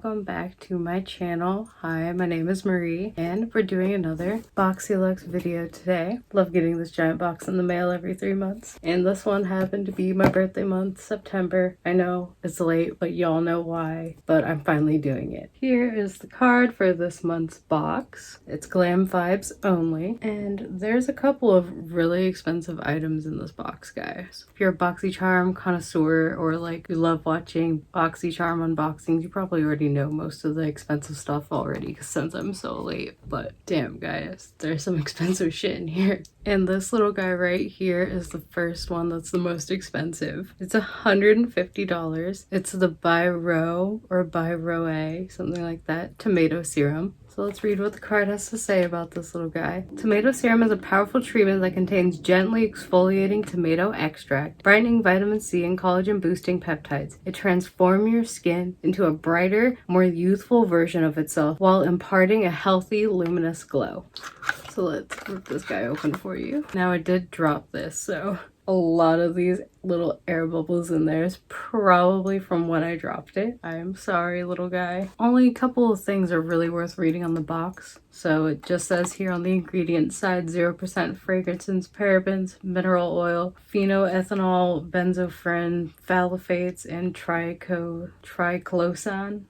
welcome back to my channel. Hi, my name is Marie and we're doing another Boxy Luxe video today. Love getting this giant box in the mail every 3 months, and this one happened to be my birthday month, September. I know it's late, but y'all know why, but I'm finally doing it. Here is the card for this month's box. It's glam vibes only, and there's a couple of really expensive items in this box, guys. If you're a BoxyCharm connoisseur or like you love watching BoxyCharm unboxings, you probably already know most of the expensive stuff already since I'm so late. But damn, guys, there's some expensive shit in here. And this little guy right here is the first one that's the most expensive. It's $150. It's the By Roe or By Roe, something like that, tomato serum. So let's read what the card has to say about this little guy. Tomato serum is a powerful treatment that contains gently exfoliating tomato extract, brightening vitamin C and collagen boosting peptides. It transforms your skin into a brighter, more youthful version of itself while imparting a healthy, luminous glow. So let's rip this guy open for you. Now I did drop this, so a lot of these little air bubbles in there is probably from when I dropped it. I am sorry, little guy. Only a couple of things are really worth reading on the box. So it just says here on the ingredient side, 0% fragrances, parabens, mineral oil, phenoethanol, benzophrin, phthalates, and triclosan.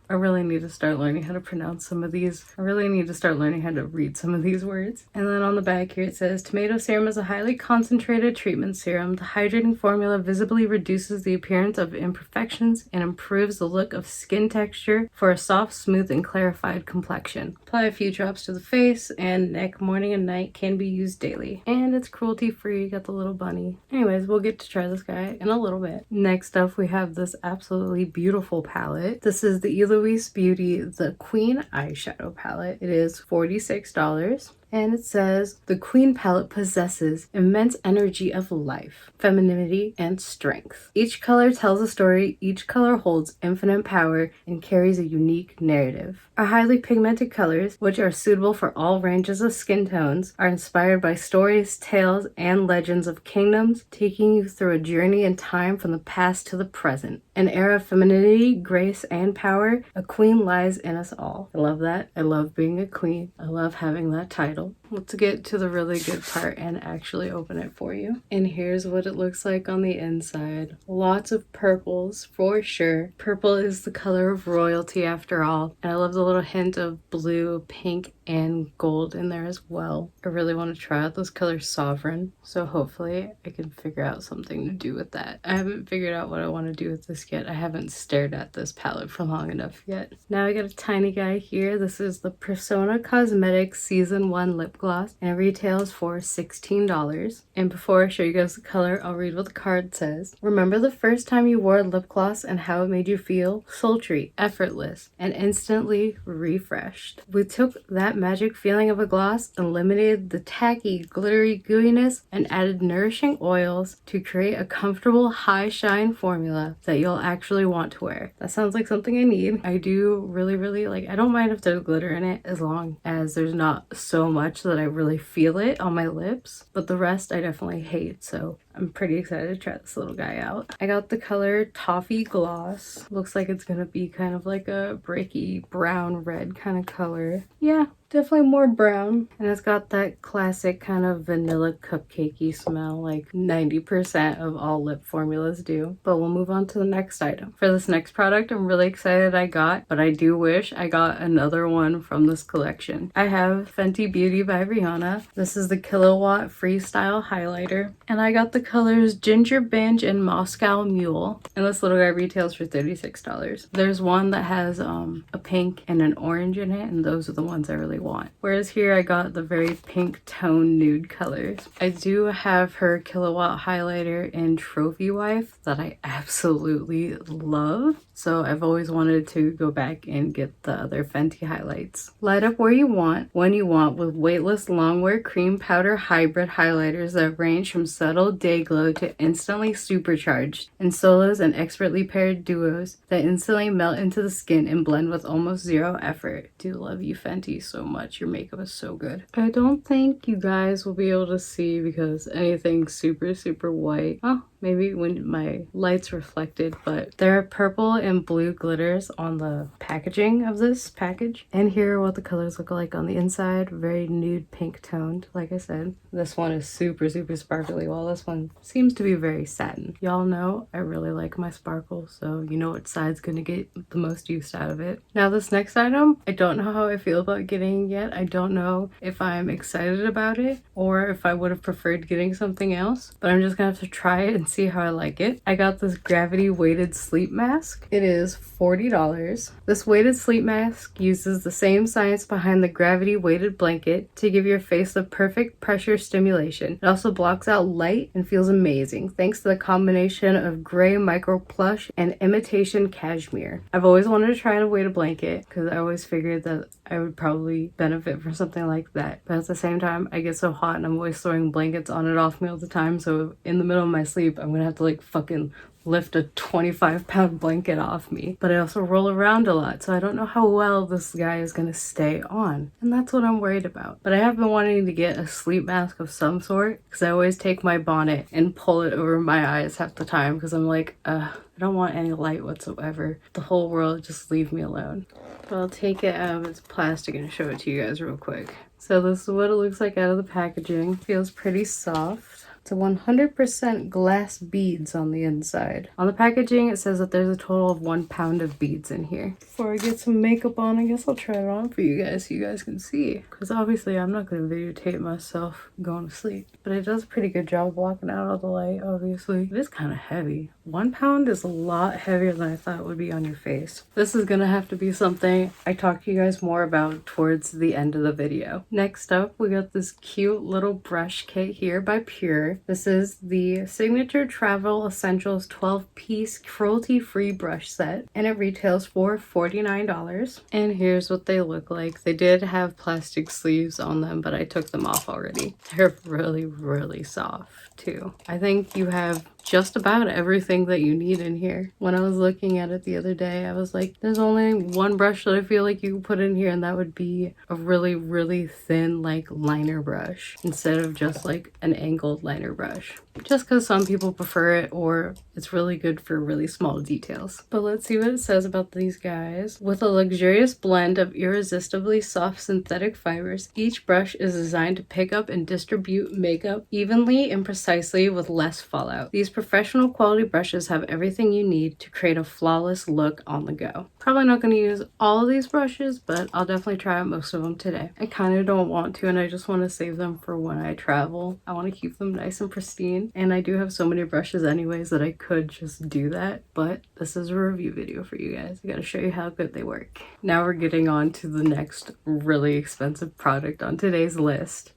I really need to start learning how to pronounce some of these. I really need to start learning how to read some of these words. And then on the back here it says, tomato serum is a highly concentrated treatment serum. The hydrating formula visibly reduces the appearance of imperfections and improves the look of skin texture for a soft, smooth, and clarified complexion. Apply a few drops to the face and neck morning and night. Can be used daily. And it's cruelty free. Got the little bunny. Anyways, we'll get to try this guy in a little bit. Next up, we have this absolutely beautiful palette. This is the Eloise Beauty The Queen Eyeshadow Palette. It is $46. And it says, the Queen palette possesses immense energy of life, femininity, and strength. Each color tells a story, each color holds infinite power, and carries a unique narrative. Our highly pigmented colors, which are suitable for all ranges of skin tones, are inspired by stories, tales, and legends of kingdoms, taking you through a journey in time from the past to the present. An era of femininity, grace, and power, a queen lies in us all. I love that. I love being a queen. I love having that title. Let's get to the really good part and actually open it for you. And here's what it looks like on the inside. Lots of purples for sure. Purple is the color of royalty after all. And I love the little hint of blue, pink, and gold in there as well. I really want to try out this color Sovereign, so hopefully I can figure out something to do with that. I haven't figured out what I want to do with this yet. I haven't stared at this palette for long enough yet. Now I got a tiny guy here. This is the Persona Cosmetics Season 1 Lip Gloss, and it retails for $16. And before I show you guys the color, I'll read what the card says. Remember the first time you wore a lip gloss and how it made you feel? Sultry, effortless, and instantly refreshed. We took that magic feeling of a gloss, eliminated the tacky, glittery gooiness, and added nourishing oils to create a comfortable high shine formula that you'll actually want to wear. That sounds like something I need. I do really like, I don't mind if there's glitter in it as long as there's not so much that I really feel it on my lips, but the rest I definitely hate, so I'm pretty excited to try this little guy out. I got the color Toffee Gloss. Looks like it's gonna be kind of like a bricky brown red kind of color. Yeah, definitely more brown. And it's got that classic kind of vanilla cupcakey smell like 90% of all lip formulas do. But we'll move on to the next item. For this next product, I'm really excited I got, but I do wish I got another one from this collection. I have Fenty Beauty by Rihanna. This is the Kilowatt Freestyle Highlighter. And I got the colors Ginger Binge and Moscow Mule. And this little guy retails for $36. There's one that has a pink and an orange in it, and those are the ones I really want. Whereas here I got the very pink tone nude colors. I do have her Kilowatt highlighter in Trophy Wife that I absolutely love. So I've always wanted to go back and get the other Fenty highlights. Light up where you want, when you want, with weightless longwear cream powder hybrid highlighters that range from subtle day day glow to instantly supercharged in solos and expertly paired duos that instantly melt into the skin and blend with almost zero effort. Do love you, Fenty, so much. Your makeup is so good. I don't think you guys will be able to see because anything super white. Oh, maybe when my light's reflected, but there are purple and blue glitters on the packaging of this package. And here are what the colors look like on the inside. Very nude pink toned, like I said. This one is super sparkly, while this one seems to be very satin. Y'all know I really like my sparkle, so you know what side's gonna get the most use out of it. Now this next item, I don't know how I feel about getting yet. I don't know if I'm excited about it or if I would have preferred getting something else, but I'm just gonna have to try it and see how I like it. I got this gravity weighted sleep mask. It is $40. This weighted sleep mask uses the same science behind the gravity weighted blanket to give your face the perfect pressure stimulation. It also blocks out light and feels amazing thanks to the combination of gray micro plush and imitation cashmere. I've always wanted to try a weighted blanket because I always figured that I would probably benefit from something like that, but at the same time I get so hot and I'm always throwing blankets on and off me all the time, so in the middle of my sleep I'm gonna have to like fucking lift a 25-pound blanket off me. But I also roll around a lot, so I don't know how well this guy is gonna stay on, and that's what I'm worried about. But I have been wanting to get a sleep mask of some sort because I always take my bonnet and pull it over my eyes half the time because I'm like, I don't want any light whatsoever. The whole world, just leave me alone. But I'll take it out of its plastic and show it to you guys real quick. So this is what it looks like out of the packaging. Feels pretty soft. It's a 100% glass beads on the inside. On the packaging, it says that there's a total of 1 pound of beads in here. Before I get some makeup on, I guess I'll try it on for you guys so you guys can see. Because obviously I'm not going to videotape myself going to sleep. But it does a pretty good job blocking out all the light, obviously. It is kind of heavy. 1 pound is a lot heavier than I thought it would be on your face. This is going to have to be something I talk to you guys more about towards the end of the video. Next up, we got this cute little brush kit here by Pure. This is the Signature Travel Essentials 12-piece cruelty-free brush set, and it retails for $49. And here's what they look like. They did have plastic sleeves on them, but I took them off already. They're really soft too. I think you have just about everything that you need in here. When I was looking at it the other day, I was like, there's only one brush that I feel like you can put in here, and that would be a really thin like liner brush instead of just like an angled liner brush. Just because some people prefer it, or it's really good for really small details. But let's see what it says about these guys. With a luxurious blend of irresistibly soft synthetic fibers, each brush is designed to pick up and distribute makeup evenly and precisely with less fallout. These professional quality brushes have everything you need to create a flawless look on the go. Probably not going to use all of these brushes, but I'll definitely try out most of them today. I kind of don't want to, and I just want to save them for when I travel. I want to keep them nice and pristine, and I do have so many brushes anyways that I could just do that, but this is a review video for you guys. I gotta show you how good they work. Now we're getting on to the next really expensive product on today's list.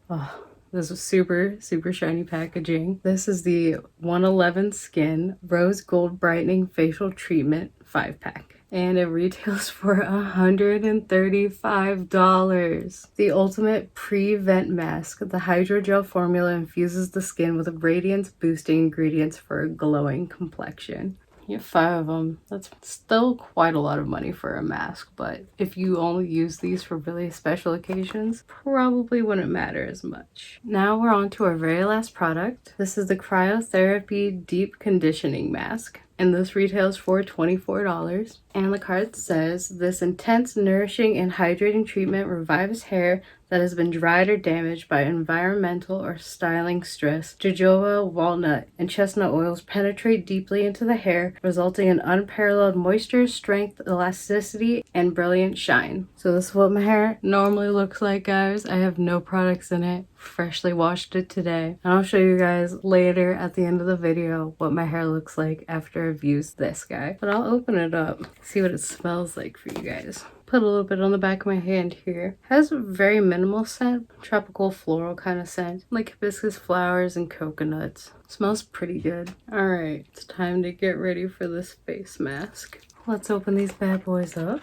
Oh, this is super shiny packaging. This is the 111 Skin Rose Gold Brightening Facial Treatment 5-pack. And it retails for $135. The ultimate pre-vent mask. The hydrogel formula infuses the skin with radiance boosting ingredients for a glowing complexion. You have 5 of them. That's still quite a lot of money for a mask, but if you only use these for really special occasions, probably wouldn't matter as much. Now we're on to our very last product. This is the Cryotherapy Deep Conditioning Mask, and this retails for $24. And the card says, this intense, nourishing, and hydrating treatment revives hair that has been dried or damaged by environmental or styling stress. Jojoba, walnut, and chestnut oils penetrate deeply into the hair, resulting in unparalleled moisture, strength, elasticity, and brilliant shine. So this is what my hair normally looks like, guys. I have no products in it. Freshly washed it today. And I'll show you guys later at the end of the video what my hair looks like after I've used this guy. But I'll open it up, see what it smells like for you guys. Put a little bit on the back of my hand here. Has a very minimal scent, tropical floral kind of scent, like hibiscus flowers and coconuts. Smells pretty good. Alright, it's time to get ready for this face mask. Let's open these bad boys up.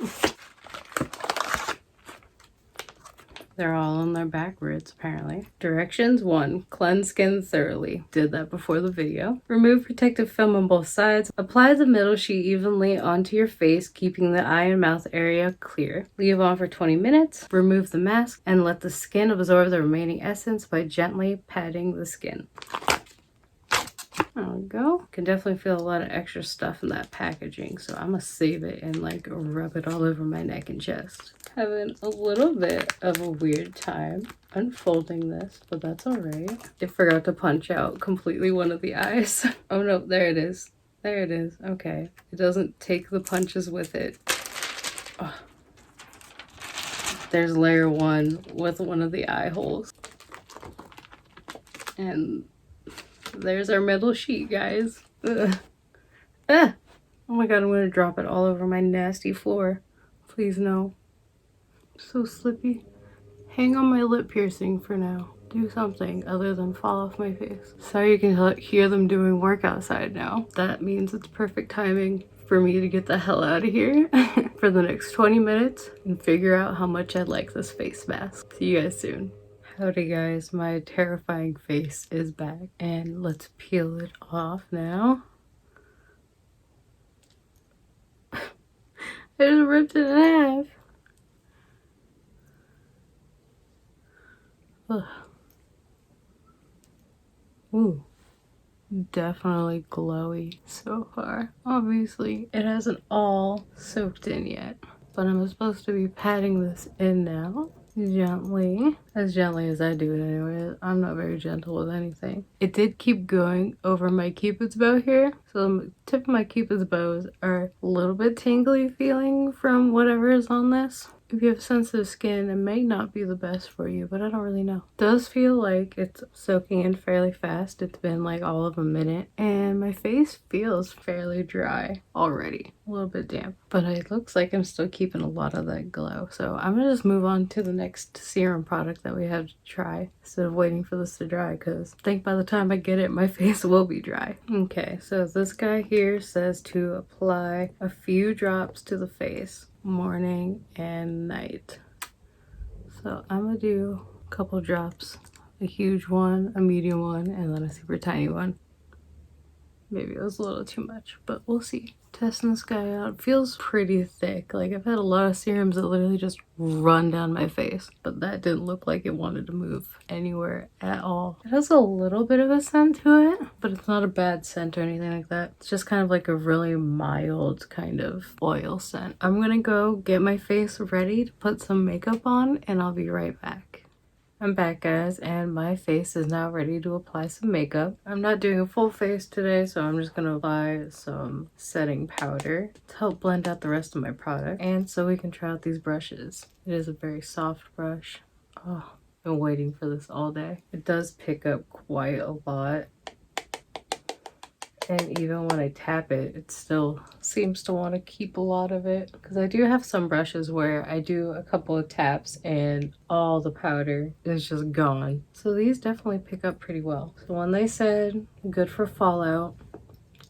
They're all on there backwards, apparently. Directions: 1. Cleanse skin thoroughly. Did that before the video. Remove protective film on both sides. Apply the middle sheet evenly onto your face, keeping the eye and mouth area clear. Leave on for 20 minutes. Remove the mask and let the skin absorb the remaining essence by gently patting the skin. There we go. Can definitely feel a lot of extra stuff in that packaging, so I'm gonna save it and like rub it all over my neck and chest. Having a little bit of a weird time unfolding this, but that's all right. I forgot to punch out completely one of the eyes. Oh no, there it is. There it is. Okay. It doesn't take the punches with it. Oh. There's layer 1 with one of the eye holes. And there's our middle sheet, guys. Ugh. Ah! Oh my god, I'm gonna drop it all over my nasty floor. Please no. So slippy. Hang on my lip piercing for now. Do something other than fall off my face. Sorry you can hear them doing work outside now. That means it's perfect timing for me to get the hell out of here for the next 20 minutes and figure out how much I like this face mask. See you guys soon. Howdy guys, my terrifying face is back and let's peel it off now. I just ripped it in half. Ugh. Ooh, definitely glowy so far. Obviously, it hasn't all soaked in yet, but I'm supposed to be patting this in now. Gently as I do it anyway. I'm not very gentle with anything. It did keep going over my cupid's bow here, so the tip of my cupid's bows are a little bit tingly feeling from whatever is on this. If you have sensitive skin, it may not be the best for you, but I don't really know. It does feel like it's soaking in fairly fast. It's been like all of a minute, and my face feels fairly dry already. A little bit damp, but it looks like I'm still keeping a lot of that glow. So I'm gonna just move on to the next serum product that we have to try instead of waiting for this to dry, because I think by the time I get it, my face will be dry. Okay, so this guy here says to apply a few drops to the face morning and night. So I'm gonna do a couple drops, a huge one, a medium one, and then a super tiny one. Maybe it was a little too much, but we'll see. Testing this guy out. It feels pretty thick. Like, I've had a lot of serums that literally just run down my face, but that didn't look like it wanted to move anywhere at all. It has a little bit of a scent to it, but it's not a bad scent or anything like that. It's just kind of like a really mild kind of oil scent. I'm gonna go get my face ready to put some makeup on, and I'll be right back. I'm back, guys, and my face is now ready to apply some makeup. I'm not doing a full face today, so I'm just gonna apply some setting powder to help blend out the rest of my product, and so we can try out these brushes. It is a very soft brush. Oh, I've been waiting for this all day. It does pick up quite a lot. And even when I tap it, it still seems to want to keep a lot of it. Because I do have some brushes where I do a couple of taps and all the powder is just gone. So these definitely pick up pretty well. So when they said good for fallout,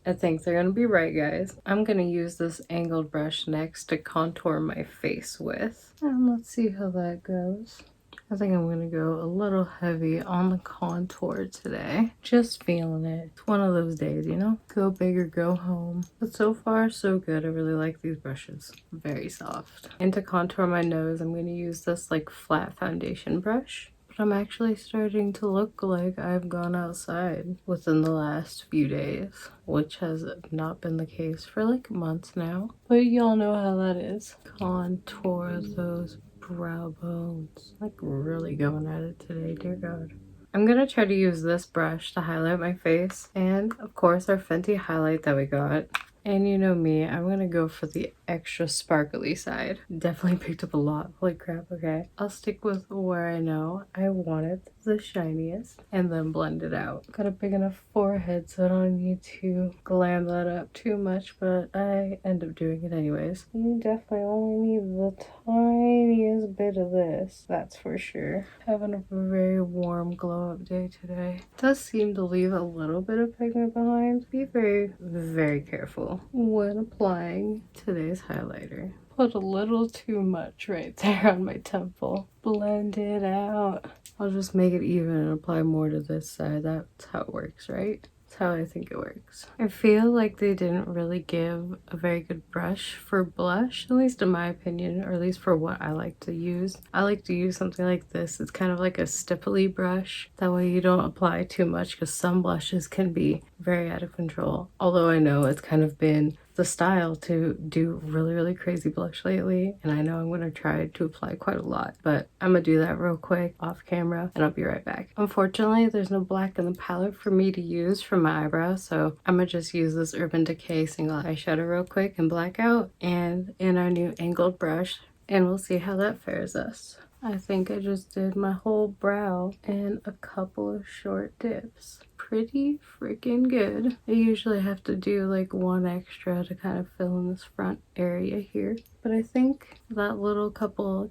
I think they're going to be right, guys. I'm going to use this angled brush next to contour my face with. And let's see how that goes. I think I'm gonna go a little heavy on the contour today. Just feeling it. It's one of those days, you know? Go big or go home. But so far, so good. I really like these brushes. Very soft. And to contour my nose, I'm gonna use this like flat foundation brush. But I'm actually starting to look like I've gone outside within the last few days, which has not been the case for like months now. But y'all know how that is. Contour those brow bones. Like really going at it today, dear God. I'm gonna try to use this brush to highlight my face, and of course our Fenty highlight that we got. And you know me, I'm gonna go for the extra sparkly side. Definitely picked up a lot. Holy crap, okay. I'll stick with where I know I want it the shiniest and then blend it out. Got a big enough forehead so I don't need to glam that up too much, but I end up doing it anyways. You definitely only need the tiniest bit of this, that's for sure. Having a very warm glow up day today. It does seem to leave a little bit of pigment behind. Be very, very careful when applying today's highlighter. put a little too much right there on my temple. Blend it out. I'll just make it even and apply more to this side. That's how it works, right? That's how I think it works. I feel like they didn't really give a very good brush for blush, at least in my opinion, or at least for what I like to use. I like to use something like this. It's kind of like a stipply brush. That way you don't apply too much, because some blushes can be very out of control. Although I know it's kind of been the style to do really crazy blush lately, and I know I'm gonna try to apply quite a lot, but I'm gonna do that real quick off camera and I'll be right back. Unfortunately, there's no black in the palette for me to use for my eyebrows, so I'm gonna just use this Urban Decay single eyeshadow real quick and black out, and in our new angled brush, and we'll see how that fares us. I think I just did my whole brow and a couple of short dips. Pretty freaking good. I usually have to do like one extra to kind of fill in this front area here, but I think that little couple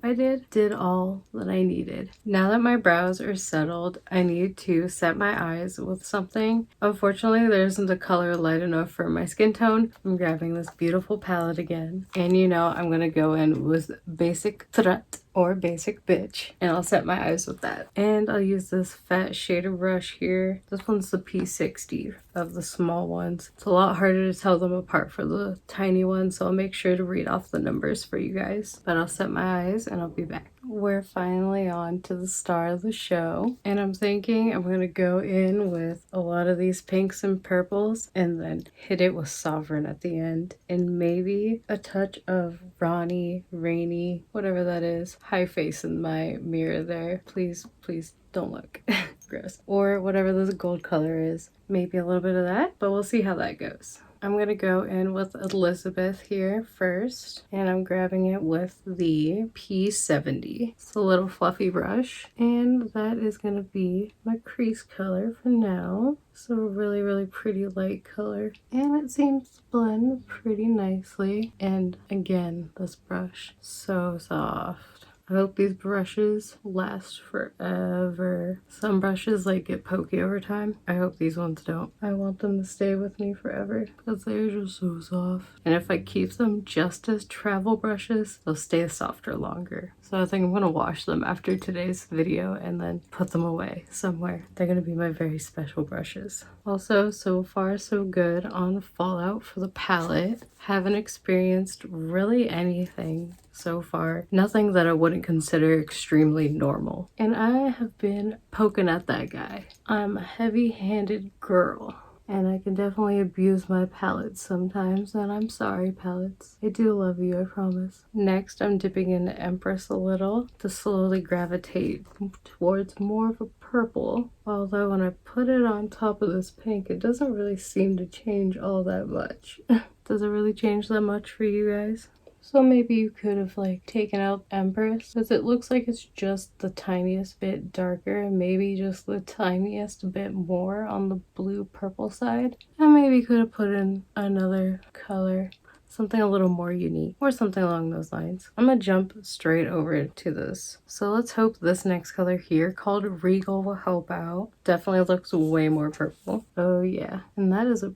I did all that I needed. Now that my brows are settled, I need to set my eyes with something. Unfortunately, there isn't a color light enough for my skin tone. I'm grabbing this beautiful palette again, and you know I'm gonna go in with Basic Threat or Basic Bitch, and I'll set my eyes with that. And I'll use this fat shader brush here. This one's the P60 of the small ones. It's a lot harder to tell them apart for the tiny ones, so I'll make sure to read off the numbers for you guys. But I'll set my eyes and I'll be back. We're finally on to the star of the show, and I'm thinking I'm gonna go in with a lot of these pinks and purples and then hit it with Sovereign at the end, and maybe a touch of Ronnie, Rainy, whatever that is. High face in my mirror there. Please don't look. Gross. Or whatever this gold color is. Maybe a little bit of that, but we'll see how that goes. I'm going to go in with Elizabeth here first, and I'm grabbing it with the P70. It's a little fluffy brush, and that is going to be my crease color for now. So really pretty light color, and it seems to blend pretty nicely. And again, this brush, so soft. I hope these brushes last forever. Some brushes like get pokey over time. I hope these ones don't. I want them to stay with me forever because they're just so soft. And if I keep them just as travel brushes, they'll stay softer longer. So I think I'm gonna wash them after today's video and then put them away somewhere. They're gonna be my very special brushes. Also, so far so good on Fallout for the palette. Haven't experienced really anything so far. Nothing that I wouldn't consider extremely normal. And I have been poking at that guy. I'm a heavy-handed girl, and I can definitely abuse my palettes sometimes, and I'm sorry, palettes. I do love you, I promise. Next, I'm dipping into Empress a little to slowly gravitate towards more of a purple. Although when I put it on top of this pink, it doesn't really seem to change all that much. Does it really change that much for you guys? So maybe you could have like taken out Empress, because it looks like it's just the tiniest bit darker, and maybe just the tiniest bit more on the blue purple side. And maybe could have put in another color, something a little more unique, or something along those lines. I'm gonna jump straight over to this. So let's hope this next color here, called Regal, will help out. Definitely looks way more purple. Oh yeah, and that is a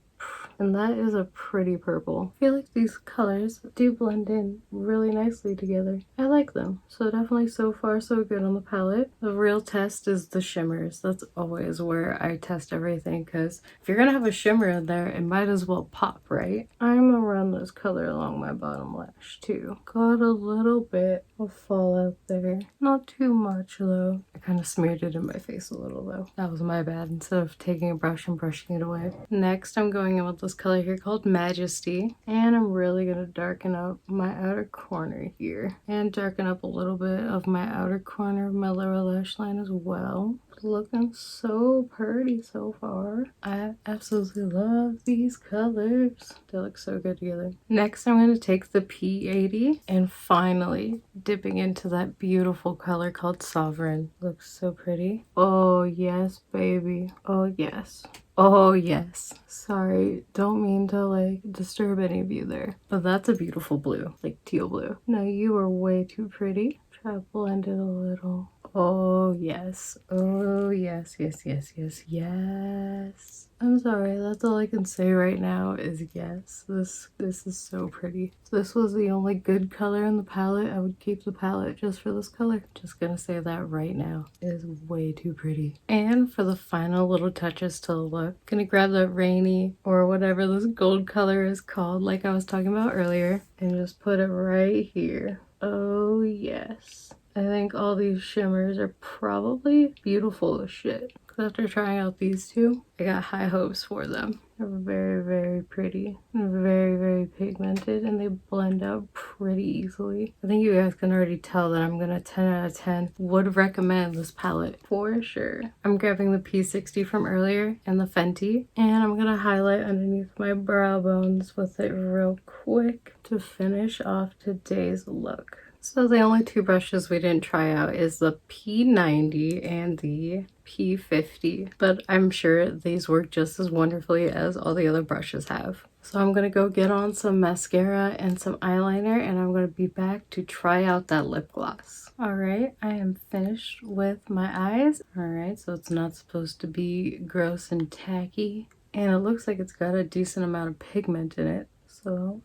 pretty purple. I feel like these colors do blend in really nicely together. I like them. So definitely so far so good on the palette. The real test is the shimmers. That's always where I test everything, because if you're gonna have a shimmer in there, it might as well pop, right? I'm gonna run this color along my bottom lash too. Got a little bit of fallout there. Not too much though. I kind of smeared it in my face a little though. That was my bad, instead of taking a brush and brushing it away. Next, I'm going in with this color here called Majesty, and I'm really gonna darken up my outer corner here and darken up a little bit of my outer corner of my lower lash line as well. Looking so pretty so far. I absolutely love these colors. They look so good together. Next, I'm going to take the P80 and finally dipping into that beautiful color called Sovereign. Looks so pretty. Oh yes, baby. Oh yes. Oh yes. Sorry, don't mean to like disturb any of you there, but that's a beautiful blue, like teal blue. No, you are way too pretty. Try to blend it a little. Oh yes. Oh yes, yes. I'm sorry, that's all I can say right now is yes. This is so pretty. If this was the only good color in the palette, I would keep the palette just for this color. Just gonna say that right now. It is way too pretty. And for the final little touches to the look, gonna grab that rainy or whatever this gold color is called, like I was talking about earlier, and just put it right here. Oh yes. I think all these shimmers are probably beautiful as shit. After trying out these two, I got high hopes for them. They're very, very pretty and very, very pigmented, and they blend out pretty easily. I think you guys can already tell that I'm gonna 10 out of 10 would recommend this palette for sure. I'm grabbing the P60 from earlier and the Fenty, and I'm gonna highlight underneath my brow bones with it real quick to finish off today's look. So the only two brushes we didn't try out is the P90 and the P50, but I'm sure these work just as wonderfully as all the other brushes have. So I'm gonna go get on some mascara and some eyeliner, and I'm gonna be back to try out that lip gloss. Alright, I am finished with my eyes. Alright, so it's not supposed to be gross and tacky, and it looks like it's got a decent amount of pigment in it, so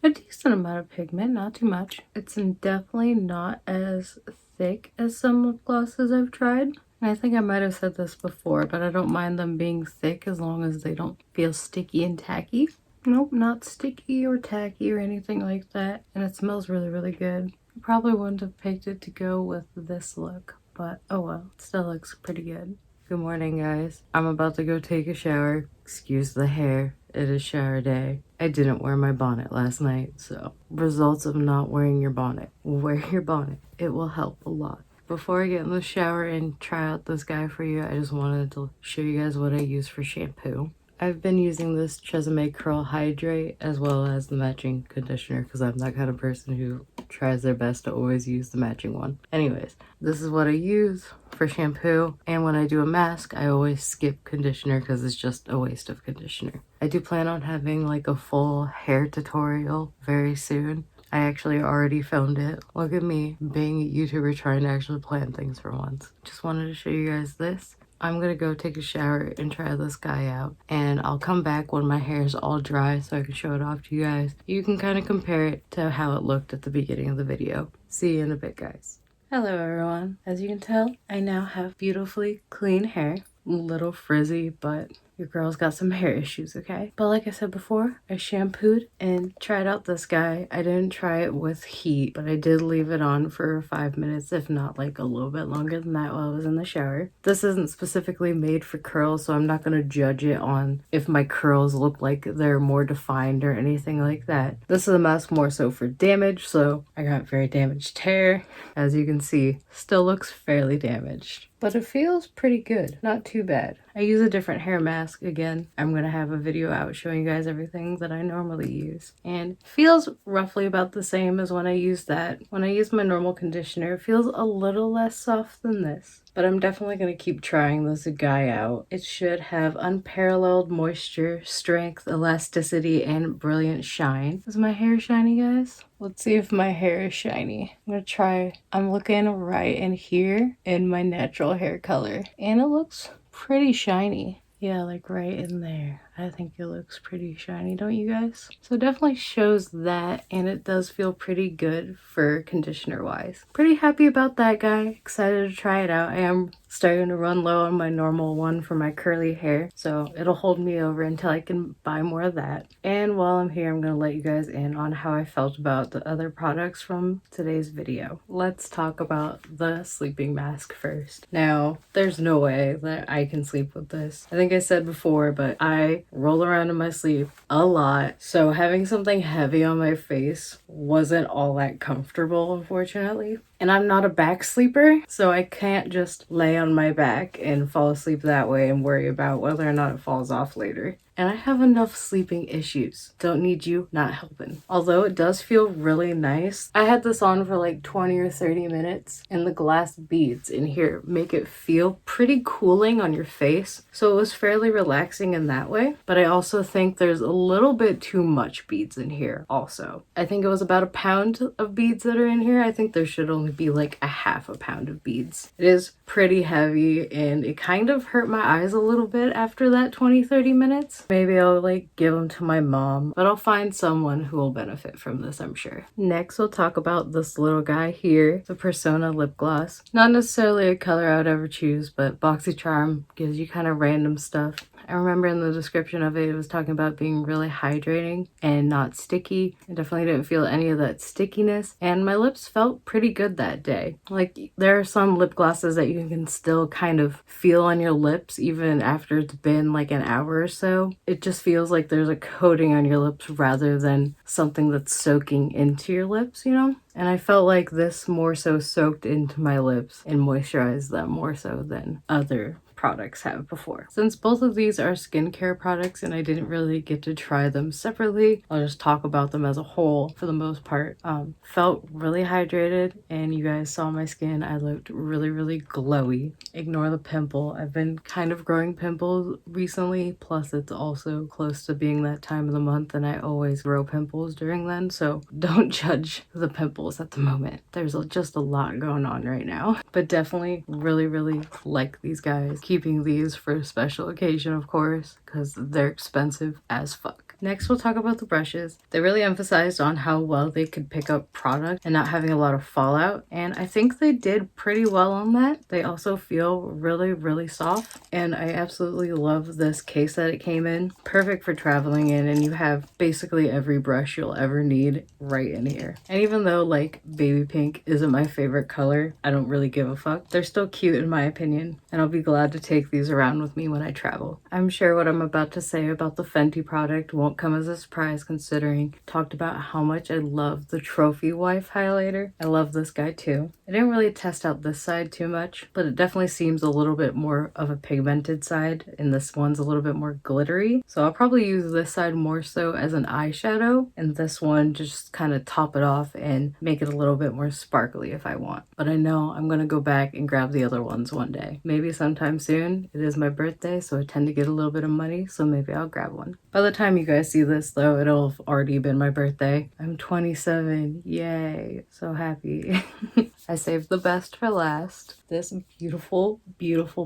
a decent amount of pigment, not too much. It's definitely not as thick as some lip glosses I've tried. And I think I might have said this before, but I don't mind them being thick as long as they don't feel sticky and tacky. Nope, not sticky or tacky or anything like that. And it smells really, really good. I probably wouldn't have picked it to go with this look, but oh well, it still looks pretty good. Good morning, guys. I'm about to go take a shower. Excuse the hair. It is shower day. I didn't wear my bonnet last night, so results of not wearing your bonnet. Wear your bonnet. It will help a lot. Before I get in the shower and try out this guy for you, I just wanted to show you guys what I use for shampoo. I've been using this Tresemme Curl Hydrate as well as the matching conditioner because I'm that kind of person who tries their best to always use the matching one. Anyways, this is what I use for shampoo, and when I do a mask, I always skip conditioner because it's just a waste of conditioner. I do plan on having like a full hair tutorial very soon. I actually already filmed it. Look at me being a YouTuber trying to actually plan things for once. Just wanted to show you guys this. I'm gonna go take a shower and try this guy out, and I'll come back when my hair is all dry so I can show it off to you guys. You can kind of compare it to how it looked at the beginning of the video. See you in a bit, guys. Hello everyone. As you can tell, I now have beautifully clean hair. A little frizzy, but your girl's got some hair issues, okay? But like I said before, I shampooed and tried out this guy. I didn't try it with heat, but I did leave it on for 5 minutes, if not like a little bit longer than that while I was in the shower. This isn't specifically made for curls, so I'm not going to judge it on if my curls look like they're more defined or anything like that. This is a mask more so for damage, so I got very damaged hair. As you can see, still looks fairly damaged. But it feels pretty good, not too bad. I use a different hair mask again. I'm gonna have a video out showing you guys everything that I normally use. And it feels roughly about the same as when I use that. When I use my normal conditioner, it feels a little less soft than this. But I'm definitely gonna keep trying this guy out. It should have unparalleled moisture, strength, elasticity, and brilliant shine. Is my hair shiny, guys? Let's see if my hair is shiny. I'm gonna try. I'm looking right in here in my natural hair color, and it looks pretty shiny. Yeah, like right in there. I think it looks pretty shiny, don't you guys? So it definitely shows that, and it does feel pretty good for conditioner wise. Pretty happy about that guy. Excited to try it out. I am starting to run low on my normal one for my curly hair, so it'll hold me over until I can buy more of that. And while I'm here, I'm gonna let you guys in on how I felt about the other products from today's video. Let's talk about the sleeping mask first. Now, there's no way that I can sleep with this. I think I said before, but I roll around in my sleep a lot, so having something heavy on my face wasn't all that comfortable, unfortunately. And I'm not a back sleeper, so I can't just lay on my back and fall asleep that way and worry about whether or not it falls off later. And I have enough sleeping issues. Don't need you not helping. Although it does feel really nice. I had this on for like 20 or 30 minutes, and the glass beads in here make it feel pretty cooling on your face. So it was fairly relaxing in that way. But I also think there's a little bit too much beads in here also. I think it was about a pound of beads that are in here. I think there should only would be like a half a pound of beads. It is pretty heavy and it kind of hurt my eyes a little bit after that 20-30 minutes. Maybe I'll like give them to my mom, but I'll find someone who will benefit from this, I'm sure. Next, we'll talk about this little guy here, the Persona lip gloss. Not necessarily a color I would ever choose, but BoxyCharm gives you kind of random stuff. I remember in the description of it, it was talking about being really hydrating and not sticky. I definitely didn't feel any of that stickiness, and my lips felt pretty good that day. Like, there are some lip glosses that you can still kind of feel on your lips even after it's been like an hour or so. It just feels like there's a coating on your lips rather than something that's soaking into your lips, you know? And I felt like this more so soaked into my lips and moisturized them more so than other products have before. Since both of these are skincare products and I didn't really get to try them separately, I'll just talk about them as a whole for the most part. Felt really hydrated, and you guys saw my skin. I looked really glowy. Ignore the pimple. I've been kind of growing pimples recently, plus it's also close to being that time of the month and I always grow pimples during then, so don't judge the pimples at the moment. There's just a lot going on right now, but definitely really like these guys. Keeping these for a special occasion, of course, because they're expensive as fuck. Next, we'll talk about the brushes. They really emphasized on how well they could pick up product and not having a lot of fallout, and I think they did pretty well on that. They also feel really soft, and I absolutely love this case that it came in. Perfect for traveling in, and you have basically every brush you'll ever need right in here. And even though like baby pink isn't my favorite color, I don't really give a fuck. They're still cute in my opinion, and I'll be glad to take these around with me when I travel. I'm sure what I'm about to say about the Fenty product won't come as a surprise, considering I talked about how much I love the Trophy Wife highlighter. I love this guy too. I didn't really test out this side too much, but it definitely seems a little bit more of a pigmented side, and this one's a little bit more glittery. So I'll probably use this side more so as an eyeshadow, and this one just kind of top it off and make it a little bit more sparkly if I want. But I know I'm gonna go back and grab the other ones one day. Maybe sometime soon. It is my birthday, so I tend to get a little bit of money, so maybe I'll grab one. By the time you guys see this though, it'll have already been my birthday. I'm 27, yay, so happy. I saved the best for last. This beautiful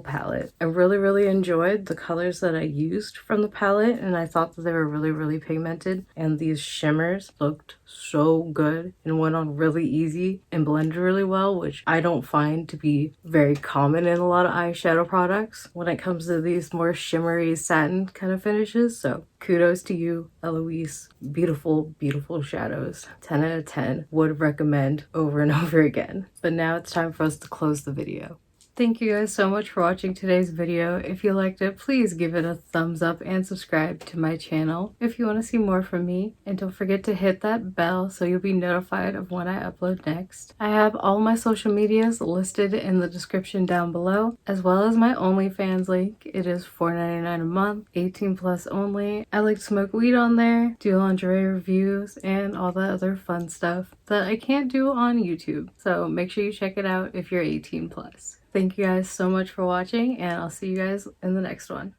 palette. I really enjoyed the colors that I used from the palette, and I thought that they were really pigmented, and these shimmers looked so good and went on really easy and blended really well, which I don't find to be very common in a lot of eyeshadow products when it comes to these more shimmery satin kind of finishes. So kudos to you, Eloise. Beautiful shadows. 10 out of 10. Would recommend over and over again. But now it's time for us to close the video. Thank you guys so much for watching today's video. If you liked it, please give it a thumbs up and subscribe to my channel if you want to see more from me. And don't forget to hit that bell so you'll be notified of when I upload next. I have all my social medias listed in the description down below, as well as my OnlyFans link. It is $4.99 a month, 18+ only. I like to smoke weed on there, do lingerie reviews, and all that other fun stuff that I can't do on YouTube. So make sure you check it out if you're 18+. Thank you guys so much for watching, and I'll see you guys in the next one.